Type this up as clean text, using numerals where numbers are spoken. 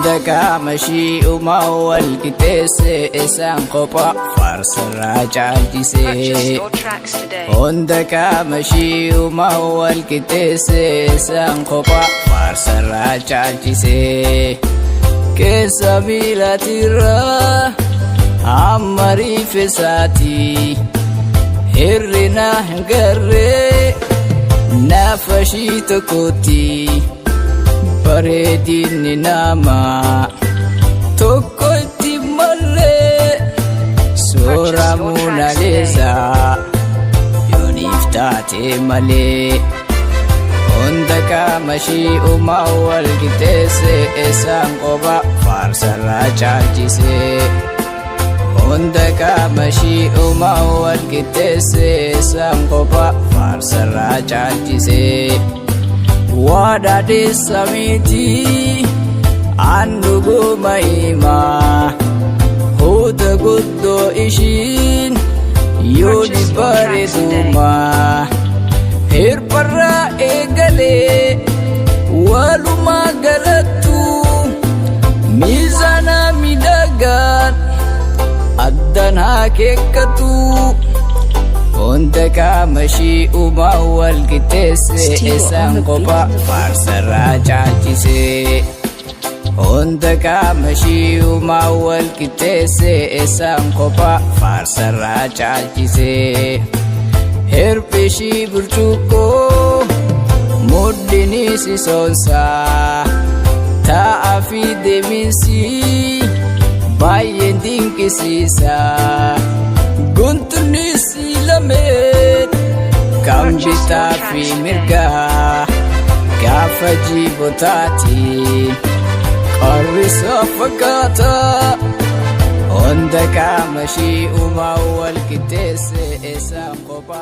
هندك مشي وما هو الكتاس إسان قطع فارس الراجع الجسي هندك مشي وما هو الكتاس إسان قطع فارس الراجع الجسي كسبيلة ترى عمري فساتي هرنا هنقري نافشي تكوتي bareedinni nama tokkotti malee suuraa Mona Lisa yooniif taate malee hunda qaamashii uumaa wal qixxeesse isaan qofa faarsarraa caalchise hunda qaamashii uumaa wal qixxeesse isaan qofa faarsarraa caalchise wadade samiti andugo maima hoda guddo ishin yoni bareduma herparra egale waluma galatu mizana midagan addan hakekatu هندك مشي وما هو القتاس إسان قبا فارس الراجع الجسي هندك مشي وما هو القتاس إسان قبا فارس الراجع الجسي هربشي برجوكو مدني سيسونسا تافي دميسي باين دينك سيسا guntuni silamet kam bita fi mirga gaafa jibotati qarrisa fakata hunda qaamashi uma wal qixxeesse isaan qofa